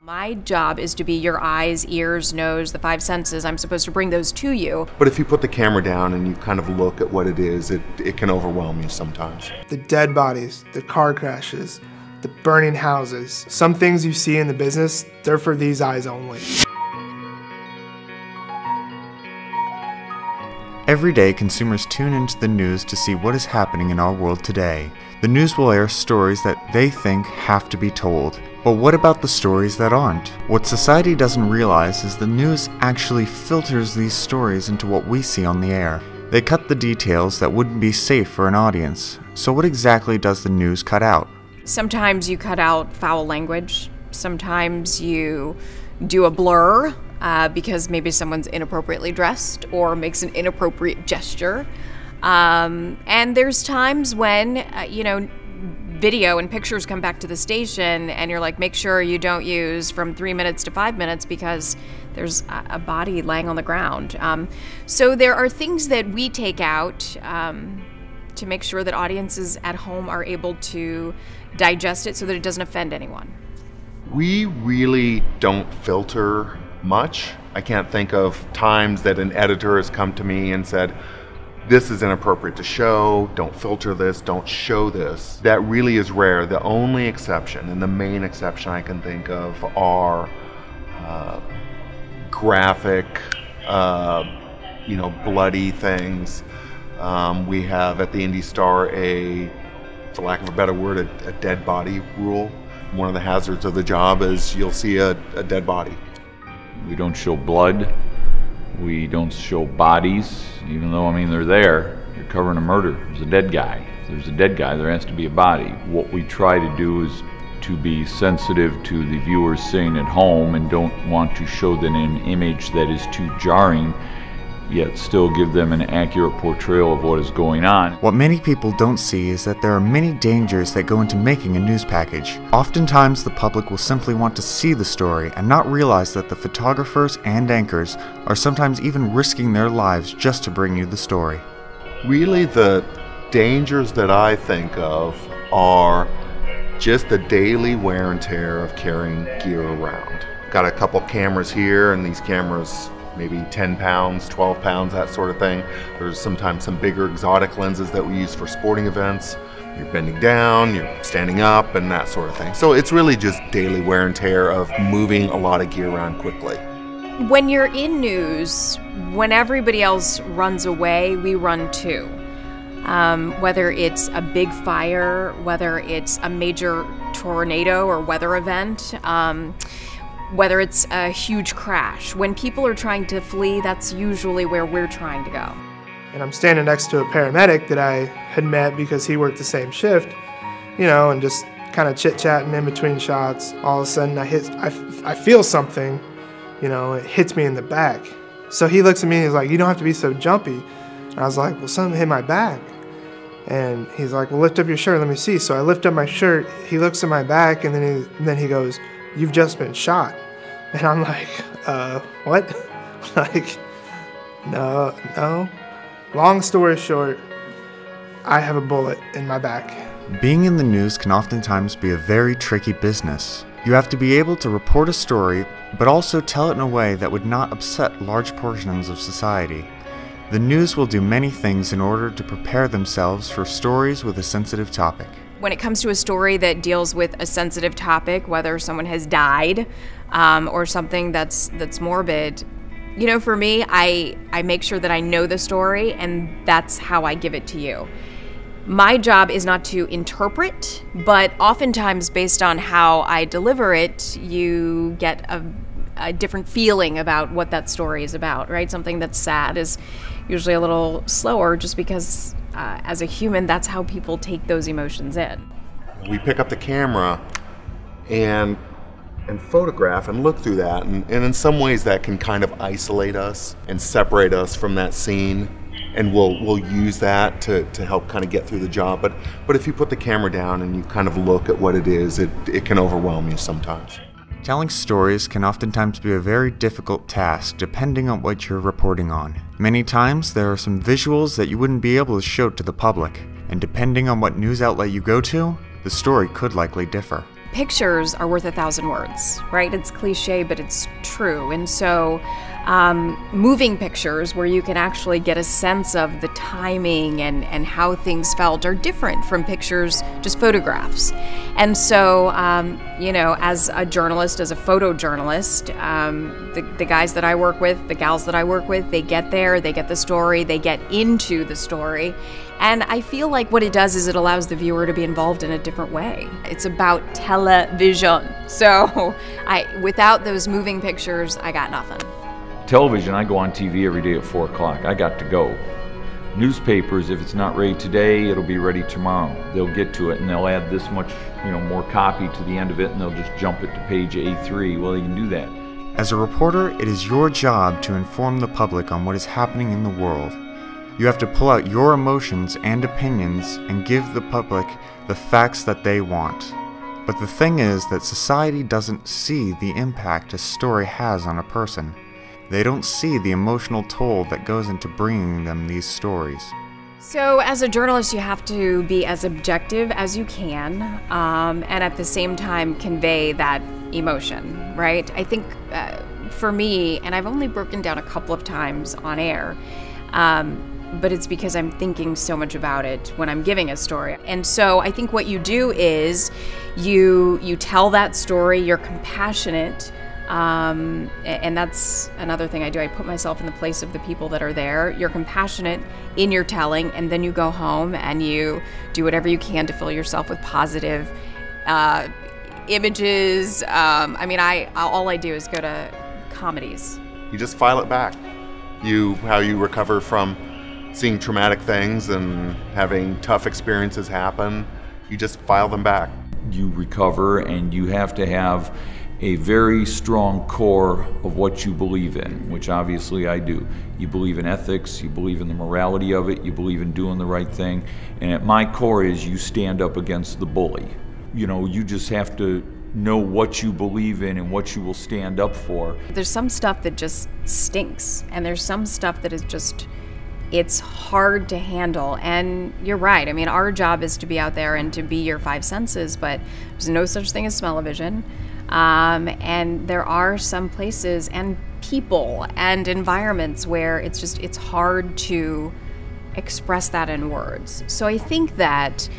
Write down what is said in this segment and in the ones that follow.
My job is to be your eyes, ears, nose, the five senses. I'm supposed to bring those to you. But if you put the camera down and you kind of look at what it is, it can overwhelm you sometimes. The dead bodies, the car crashes, the burning houses. Some things you see in the business, they're for these eyes only. Every day, consumers tune into the news to see what is happening in our world today. The news will air stories that they think have to be told. But what about the stories that aren't? What society doesn't realize is the news actually filters these stories into what we see on the air. They cut the details that wouldn't be safe for an audience. So what exactly does the news cut out? Sometimes you cut out foul language. Sometimes you do a blur because maybe someone's inappropriately dressed or makes an inappropriate gesture. And there's times when, video and pictures come back to the station and you're like, make sure you don't use from 3 minutes to 5 minutes because there's a body laying on the ground. So there are things that we take out to make sure that audiences at home are able to digest it so that it doesn't offend anyone. We really don't filter much. I can't think of times that an editor has come to me and said, this is inappropriate to show, don't filter this, don't show this. That really is rare. The only exception, and the main exception I can think of, are graphic, bloody things. We have at the Indy Star for lack of a better word, a dead body rule. One of the hazards of the job is you'll see a dead body. We don't show blood. We don't show bodies, even though, they're there. You're covering a murder. There's a dead guy. If there's a dead guy, there has to be a body. What we try to do is to be sensitive to the viewers sitting at home and don't want to show them an image that is too jarring, yet still give them an accurate portrayal of what is going on. What many people don't see is that there are many dangers that go into making a news package. Oftentimes, the public will simply want to see the story and not realize that the photographers and anchors are sometimes even risking their lives just to bring you the story. Really, the dangers that I think of are just the daily wear and tear of carrying gear around. Got a couple cameras here, and these cameras maybe 10 pounds, 12 pounds, that sort of thing. There's sometimes some bigger exotic lenses that we use for sporting events. You're bending down, you're standing up, and that sort of thing. So it's really just daily wear and tear of moving a lot of gear around quickly. When you're in news, when everybody else runs away, we run too. Whether it's a big fire, whether it's a major tornado or weather event, whether it's a huge crash. When people are trying to flee, that's usually where we're trying to go. And I'm standing next to a paramedic that I had met because he worked the same shift, and just kind of chit-chatting in between shots. All of a sudden I feel something, it hits me in the back. So he looks at me and he's like, you don't have to be so jumpy. And I was like, well, something hit my back. And he's like, well, lift up your shirt, let me see. So I lift up my shirt, he looks at my back, and then he goes, you've just been shot. And I'm like, what? No. Long story short, I have a bullet in my back. Being in the news can oftentimes be a very tricky business. You have to be able to report a story, but also tell it in a way that would not upset large portions of society. The news will do many things in order to prepare themselves for stories with a sensitive topic. When it comes to a story that deals with a sensitive topic, whether someone has died or something that's morbid, for me, I make sure that I know the story, and that's how I give it to you. My job is not to interpret, but oftentimes based on how I deliver it, you get a different feeling about what that story is about, right? Something that's sad is usually a little slower just because as a human, that's how people take those emotions in. We pick up the camera and photograph and look through that, and in some ways that can kind of isolate us and separate us from that scene, and we'll use that to help kind of get through the job. But if you put the camera down and you kind of look at what it is, it can overwhelm you sometimes. Telling stories can oftentimes be a very difficult task depending on what you're reporting on. Many times there are some visuals that you wouldn't be able to show to the public, and depending on what news outlet you go to, the story could likely differ. pictures are worth 1,000 words, right? It's cliche, but it's true. And so moving pictures where you can actually get a sense of the timing and how things felt are different from pictures, just photographs. And so, you know, as a journalist, as a photojournalist, the guys that I work with, the gals that I work with, they get there, they get the story, they get into the story. And I feel like what it does is it allows the viewer to be involved in a different way. It's about television. So without those moving pictures, I got nothing. Television, I go on TV every day at 4 o'clock. I got to go. Newspapers, if it's not ready today, it'll be ready tomorrow. They'll get to it and they'll add this much, you know, more copy to the end of it, and they'll just jump it to page A3. Well, they can do that. As a reporter, it is your job to inform the public on what is happening in the world. You have to pull out your emotions and opinions and give the public the facts that they want. But the thing is that society doesn't see the impact a story has on a person. They don't see the emotional toll that goes into bringing them these stories. So as a journalist, you have to be as objective as you can, and at the same time convey that emotion, right? I think for me, and I've only broken down a couple of times on air, but it's because I'm thinking so much about it when I'm giving a story. And so I think what you do is you tell that story, you're compassionate, and that's another thing I do. I put myself in the place of the people that are there. You're compassionate in your telling, and then you go home and you do whatever you can to fill yourself with positive images. I mean, all I do is go to comedies. You just file it back. How you recover from seeing traumatic things and having tough experiences happen, you just file them back. You recover, and you have to have a very strong core of what you believe in, which obviously I do. You believe in ethics, you believe in the morality of it, you believe in doing the right thing, and at my core is you stand up against the bully. You know, you just have to know what you believe in and what you will stand up for. There's some stuff that just stinks, and there's some stuff that is just, it's hard to handle. And you're right, I mean, our job is to be out there and to be your five senses, but there's no such thing as smell-o-vision. And there are some places and people and environments where it's hard to express that in words. So I think that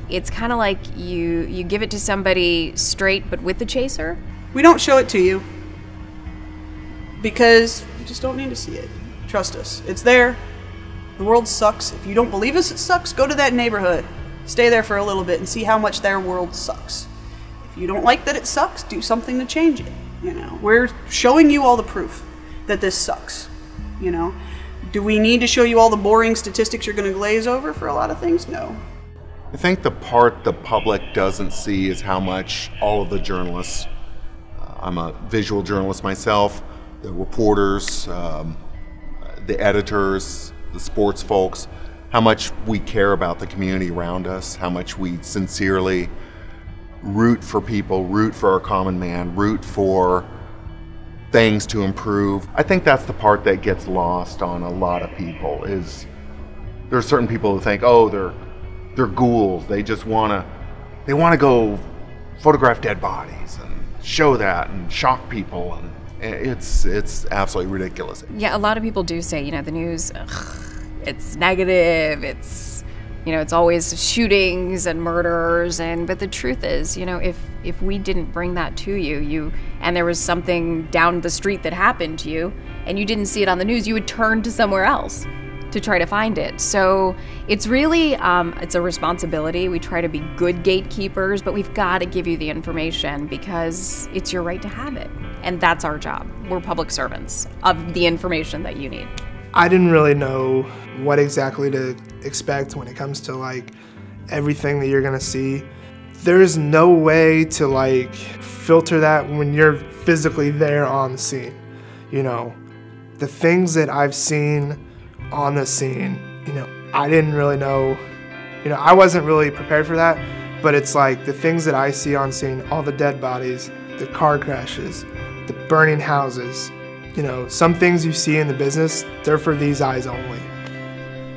it's kind of like you give it to somebody straight but with the chaser. We don't show it to you because you just don't need to see it. Trust us. It's there. The world sucks. If you don't believe us it sucks, go to that neighborhood. Stay there for a little bit and see how much their world sucks. If you don't like that it sucks, do something to change it. You know, we're showing you all the proof that this sucks. You know, do we need to show you all the boring statistics you're going to glaze over for a lot of things? No. I think the part the public doesn't see is how much all of the journalists, I'm a visual journalist myself, the reporters, the editors, the sports folks, how much we care about the community around us, how much we sincerely root for people, root for our common man, root for things to improve. I think that's the part that gets lost on a lot of people. Is there are certain people who think, oh, they're ghouls. They just wanna go photograph dead bodies and show that and shock people, and it's absolutely ridiculous. Yeah, a lot of people do say, you know, the news, it's negative, it's, you know, it's always shootings and murders, but the truth is, you know, if we didn't bring that to you and there was something down the street that happened to you and you didn't see it on the news, you would turn to somewhere else to try to find it. So it's really, it's a responsibility. We try to be good gatekeepers, but we've got to give you the information because it's your right to have it. And that's our job. We're public servants of the information that you need. I didn't really know what exactly to expect when it comes to like everything that you're gonna see. There's no way to like filter that when you're physically there on the scene. You know, the things that I've seen on the scene, you know, I didn't really know, you know, I wasn't really prepared for that, but it's like the things that I see on scene, all the dead bodies, the car crashes, the burning houses, you know, some things you see in the business, they're for these eyes only.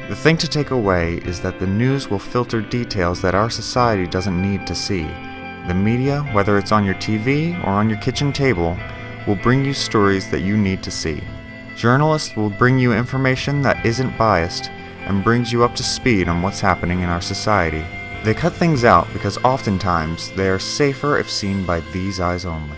The thing to take away is that the news will filter details that our society doesn't need to see. The media, whether it's on your TV or on your kitchen table, will bring you stories that you need to see. Journalists will bring you information that isn't biased and brings you up to speed on what's happening in our society. They cut things out because oftentimes they are safer if seen by these eyes only.